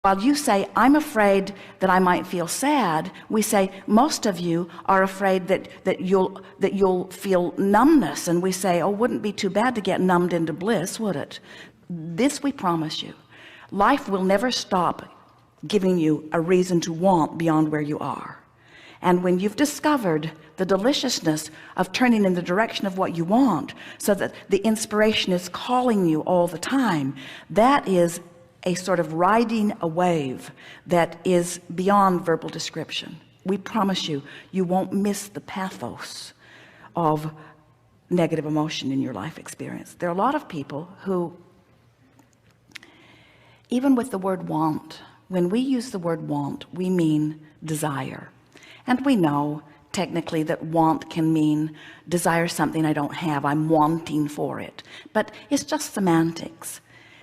While you say, I'm afraid that I might feel sad, we say, most of you are afraid that you'll feel numbness. And we say, oh, wouldn't it be too bad to get numbed into bliss, would it? This we promise you. Life will never stop giving you a reason to want beyond where you are. And when you've discovered the deliciousness of turning in the direction of what you want, so that the inspiration is calling you all the time, that is a sort of riding a wave that is beyond verbal description. We promise you, you won't miss the pathos of negative emotion in your life experience. There are a lot of people who, even with the word want, when we use the word want, we mean desire. And we know technically that want can mean desire something I don't have, I'm wanting for it, but it's just semantics.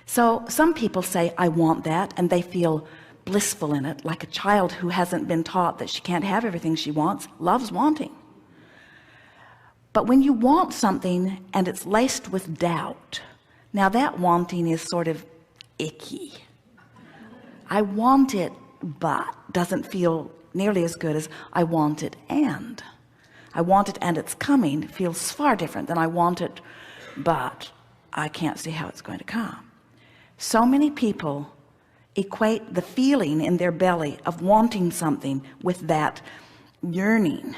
So some people say, I want that, and they feel blissful in it, like a child who hasn't been taught that she can't have everything she wants, loves wanting. But when you want something and it's laced with doubt, now that wanting is sort of icky. I want it, but doesn't feel nearly as good as I want it and it's coming feels far different than I want it, but I can't see how it's going to come. So many people equate the feeling in their belly of wanting something with that yearning,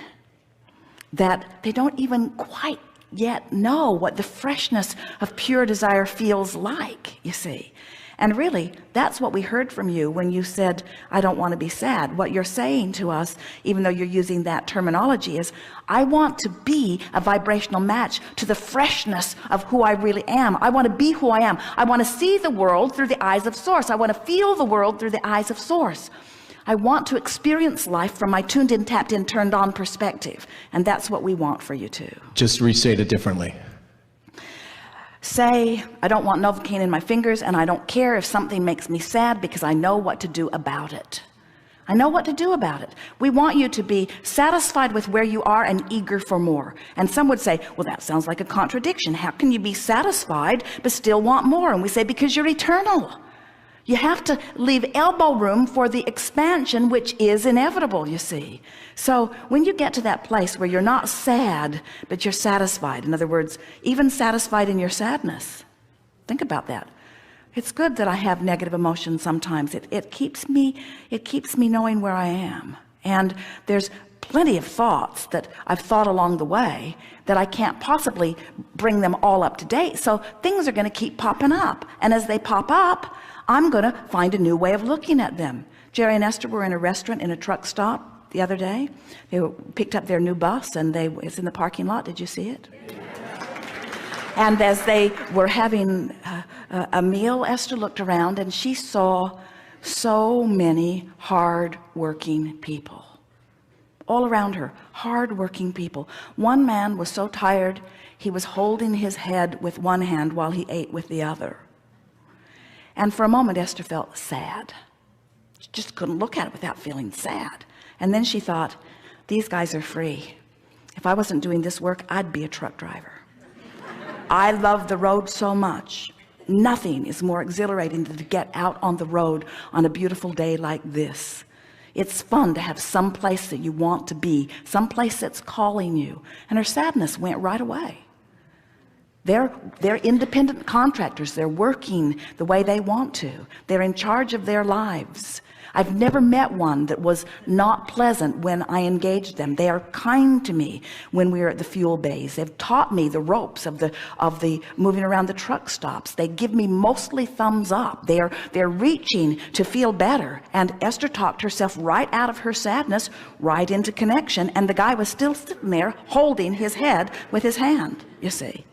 that they don't even quite yet know what the freshness of pure desire feels like, you see. And really, that's what we heard from you when you said, I don't want to be sad. What you're saying to us, even though you're using that terminology, is I want to be a vibrational match to the freshness of who I really am. I want to be who I am. I want to see the world through the eyes of Source. I want to feel the world through the eyes of Source. I want to experience life from my tuned in, tapped in, turned on perspective. And that's what we want for you too. Just restate it differently. Say, I don't want Novocaine in my fingers, and I don't care if something makes me sad because I know what to do about it. I know what to do about it. We want you to be satisfied with where you are and eager for more. And some would say, well, that sounds like a contradiction. How can you be satisfied but still want more? And we say, because you're eternal. You have to leave elbow room for the expansion, which is inevitable, you see. So when you get to that place where you're not sad, but you're satisfied, in other words, even satisfied in your sadness, think about that. It's good that I have negative emotions sometimes. It keeps me knowing where I am. And there's plenty of thoughts that I've thought along the way that I can't possibly bring them all up to date. So things are going to keep popping up. And as they pop up, I'm going to find a new way of looking at them. Jerry and Esther were in a restaurant in a truck stop the other day. They picked up their new bus, and it's in the parking lot. Did you see it? And as they were having a meal, Esther looked around and she saw so many hard-working people all around her, hard-working people. One man was so tired, he was holding his head with one hand while he ate with the other. And for a moment, Esther felt sad. She just couldn't look at it without feeling sad. And then she thought, these guys are free. If I wasn't doing this work, I'd be a truck driver. I love the road so much. Nothing is more exhilarating than to get out on the road on a beautiful day like this. It's fun to have some place that you want to be, some place that's calling you. And her sadness went right away. They're independent contractors. They're working the way they want to. They're in charge of their lives. I've never met one that was not pleasant when I engaged them. They are kind to me when we're at the fuel bays. They've taught me the ropes of the moving around the truck stops. They give me mostly thumbs up. They're reaching to feel better. And Esther talked herself right out of her sadness, right into connection. And the guy was still sitting there holding his head with his hand, you see.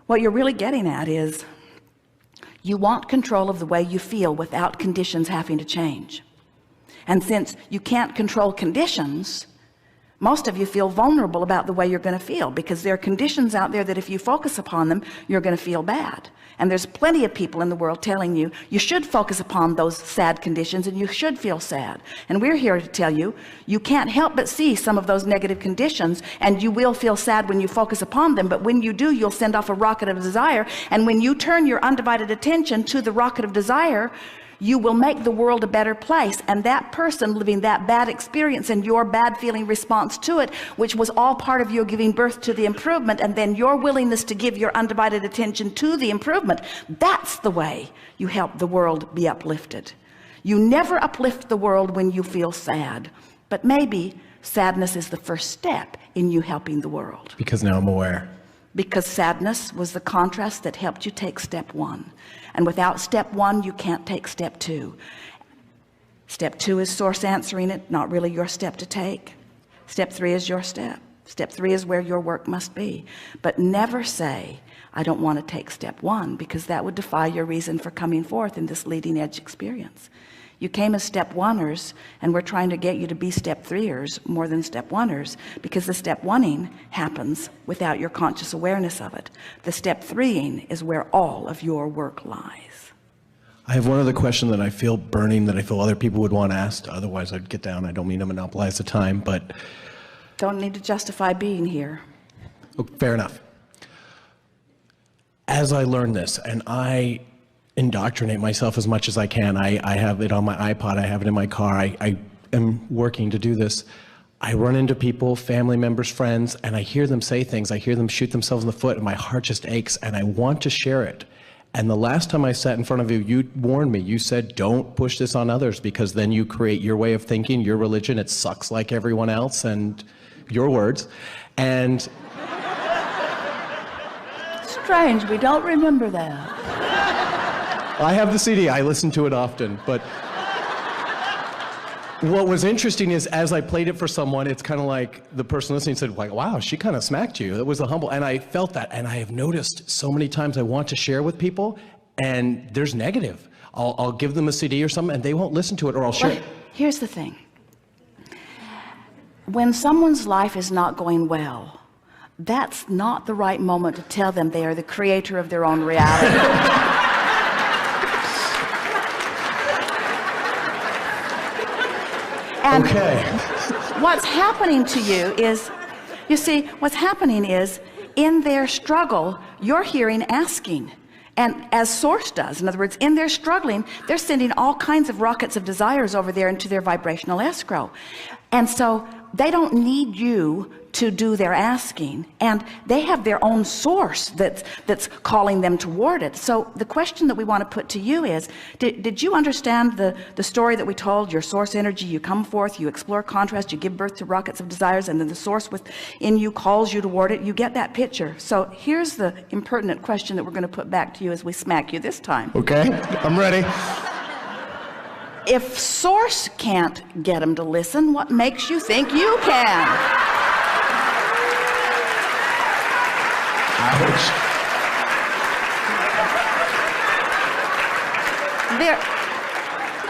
What you're really getting at is you want control of the way you feel without conditions having to change. And since you can't control conditions, most of you feel vulnerable about the way you're going to feel, because there are conditions out there that if you focus upon them, you're going to feel bad. And there's plenty of people in the world telling you you should focus upon those sad conditions and you should feel sad. And we're here to tell you, you can't help but see some of those negative conditions, and you will feel sad when you focus upon them. But when you do, you'll send off a rocket of desire. And when you turn your undivided attention to the rocket of desire, you will make the world a better place. And that person living that bad experience and your bad feeling response to it, which was all part of your giving birth to the improvement, and then your willingness to give your undivided attention to the improvement, that's the way you help the world be uplifted. You never uplift the world when you feel sad, but maybe sadness is the first step in you helping the world. Because now I'm aware. Because sadness was the contrast that helped you take step one. And without step one, you can't take step two. Step two is source answering it, not really your step to take. Step three is your step. Step three is where your work must be. But never say, I don't want to take step one, because that would defy your reason for coming forth in this leading edge experience. You came as step oneers, and we're trying to get you to be step threeers more than step oneers, because the step oneing happens without your conscious awareness of it. The step threeing is where all of your work lies. I have one other question that I feel burning, that I feel other people would want asked. Otherwise, I'd get down. I don't mean to monopolize the time, but... Don't need to justify being here. Oh, fair enough. As I learn this, and I indoctrinate myself as much as I can, I have it on my iPod, I have it in my car, I am working to do this. I run into people, family members, friends, and I hear them say things, I hear them shoot themselves in the foot, and my heart just aches, and I want to share it. And the last time I sat in front of you, you warned me. You said, don't push this on others, because then you create your way of thinking, your religion, it sucks like everyone else, and your words. And strange, we don't remember that. I have the CD, I listen to it often, but what was interesting is as I played it for someone, it's kind of like the person listening said, like, wow, she kind of smacked you. That was a humble, and I felt that, and I have noticed so many times I want to share with people, and there's negative. I'll give them a CD or something, and they won't listen to it, or I'll share it. Here's the thing. When someone's life is not going well, that's not the right moment to tell them they are the creator of their own reality. And okay. What's happening to you is, you see, what's happening is, in their struggle, you're hearing asking. And as Source does, in other words, in their struggling, they're sending all kinds of rockets of desires over there into their vibrational escrow. And so they don't need you to do their asking, and they have their own source that's calling them toward it. So the question that we want to put to you is, did you understand the story that we told? Your source energy, you come forth, you explore contrast, you give birth to rockets of desires, and then the source within you calls you toward it. You get that picture. So here's the impertinent question that we're going to put back to you as we smack you this time. Okay, I'm ready. If Source can't get them to listen, what makes you think you can? Ouch.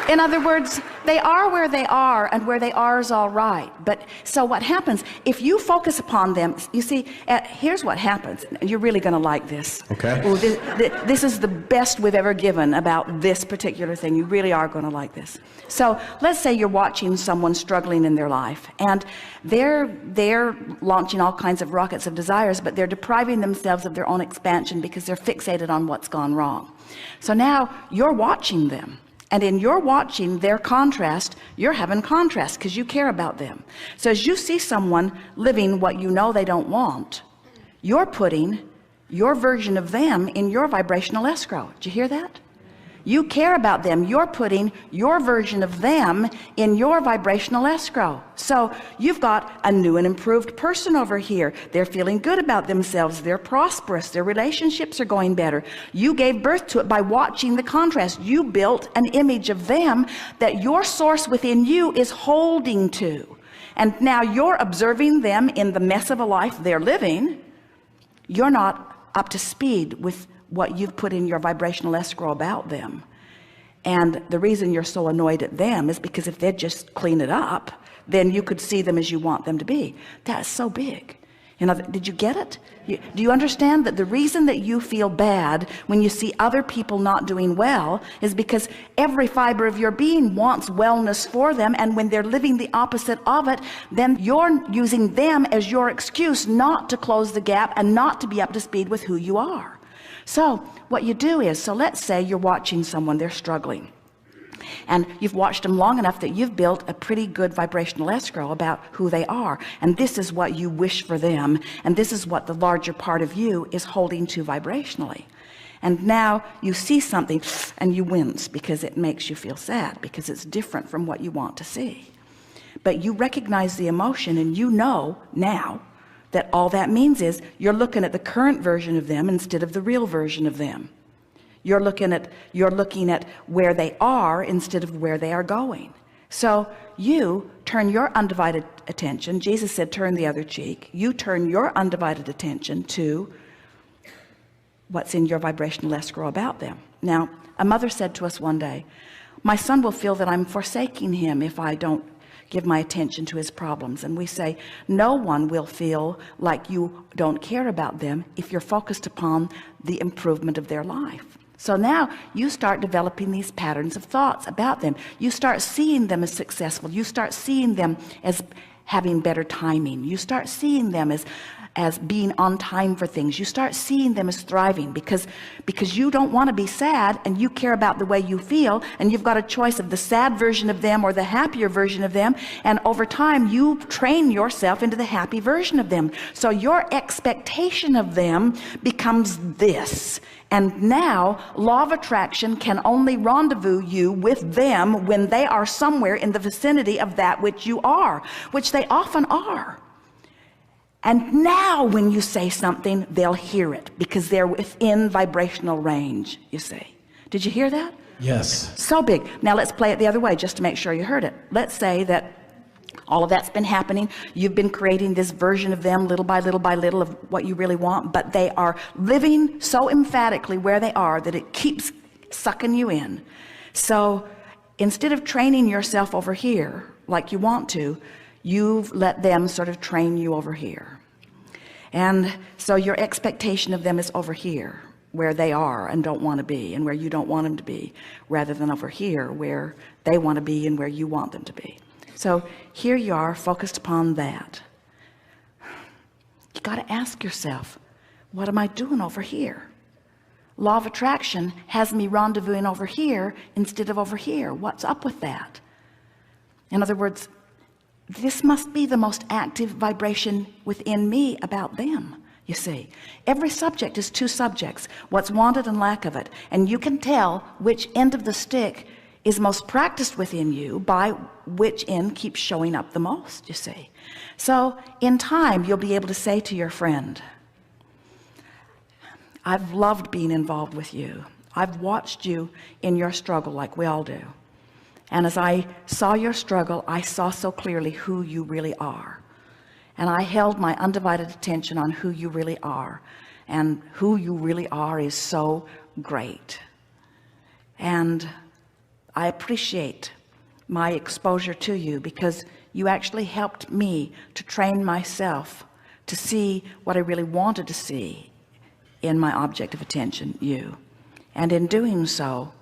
In other words, they are where they are, and where they are is all right. But so what happens, if you focus upon them, you see, here's what happens. You're really going to like this. Okay. Ooh, this is the best we've ever given about this particular thing. You really are going to like this. So let's say you're watching someone struggling in their life, and they're launching all kinds of rockets of desires, but they're depriving themselves of their own expansion because they're fixated on what's gone wrong. So now you're watching them. And in your watching their contrast, you're having contrast because you care about them. So as you see someone living what you know they don't want, you're putting your version of them in your vibrational escrow. Did you hear that? You care about them. You're putting your version of them in your vibrational escrow. So you've got a new and improved person over here. They're feeling good about themselves. They're prosperous. Their relationships are going better. You gave birth to it by watching the contrast. You built an image of them that your source within you is holding to. And now you're observing them in the mess of a life they're living. You're not up to speed with what you've put in your vibrational escrow about them. And the reason you're so annoyed at them is because if they'd just clean it up, then you could see them as you want them to be. That's so big. You know, did you get it? Do you understand that the reason that you feel bad when you see other people not doing well is because every fiber of your being wants wellness for them, and when they're living the opposite of it, then you're using them as your excuse not to close the gap and not to be up to speed with who you are. So what you do is, so let's say you're watching someone, they're struggling. And you've watched them long enough that you've built a pretty good vibrational escrow about who they are. And this is what you wish for them. And this is what the larger part of you is holding to vibrationally. And now you see something and you wince because it makes you feel sad, because it's different from what you want to see. But you recognize the emotion, and you know now that all that means is you're looking at the current version of them instead of the real version of them. You're looking at where they are instead of where they are going. So you turn your undivided attention. Jesus said, turn the other cheek. You turn your undivided attention to what's in your vibrational escrow about them. Now, a mother said to us one day, my son will feel that I'm forsaking him if I don't give my attention to his problems. And we say, no one will feel like you don't care about them if you're focused upon the improvement of their life. So now you start developing these patterns of thoughts about them. You start seeing them as successful. You start seeing them as having better timing. You start seeing them as being on time for things. You start seeing them as thriving because you don't want to be sad, and you care about the way you feel, and you've got a choice of the sad version of them or the happier version of them, and over time you train yourself into the happy version of them. So your expectation of them becomes this. And now law of attraction can only rendezvous you with them when they are somewhere in the vicinity of that which you are, which they often are. And now when you say something, they'll hear it because they're within vibrational range, you see. Did you hear that? Yes. So big. Now let's play it the other way just to make sure you heard it. Let's say that all of that's been happening. You've been creating this version of them little by little by little of what you really want, but they are living so emphatically where they are that it keeps sucking you in. So instead of training yourself over here like you want to, you've let them sort of train you over here. And so your expectation of them is over here where they are and don't want to be, and where you don't want them to be, rather than over here where they want to be and where you want them to be. So here you are focused upon that. You got to ask yourself, what am I doing over here? Law of attraction has me rendezvousing over here instead of over here. What's up with that? In other words, this must be the most active vibration within me about them. You see, every subject is two subjects, what's wanted and lack of it. And you can tell which end of the stick is most practiced within you by which end keeps showing up the most, you see. So in time, you'll be able to say to your friend, I've loved being involved with you. I've watched you in your struggle like we all do. And as I saw your struggle, I saw so clearly who you really are. And I held my undivided attention on who you really are. And who you really are is so great. And I appreciate my exposure to you because you actually helped me to train myself to see what I really wanted to see in my object of attention, you. And in doing so,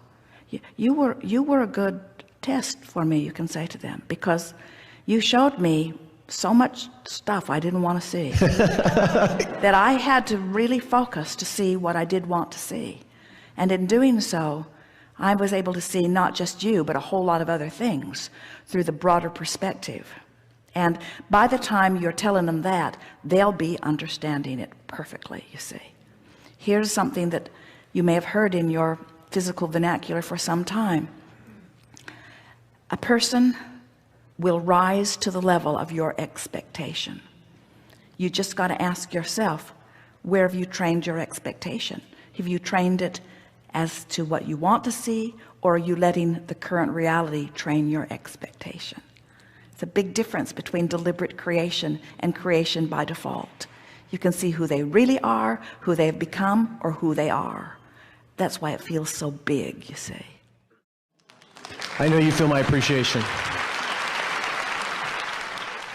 you were a good test for me, you can say to them, because you showed me so much stuff I didn't want to see that I had to really focus to see what I did want to see. And in doing so, I was able to see not just you, but a whole lot of other things through the broader perspective. And by the time you're telling them that, they'll be understanding it perfectly, you see. Here's something that you may have heard in your physical vernacular for some time. A person will rise to the level of your expectation. You just got to ask yourself, where have you trained your expectation? Have you trained it as to what you want to see, or are you letting the current reality train your expectation? It's a big difference between deliberate creation and creation by default. You can see who they really are, who they have become, or who they are. That's why it feels so big, you see. I know you feel my appreciation.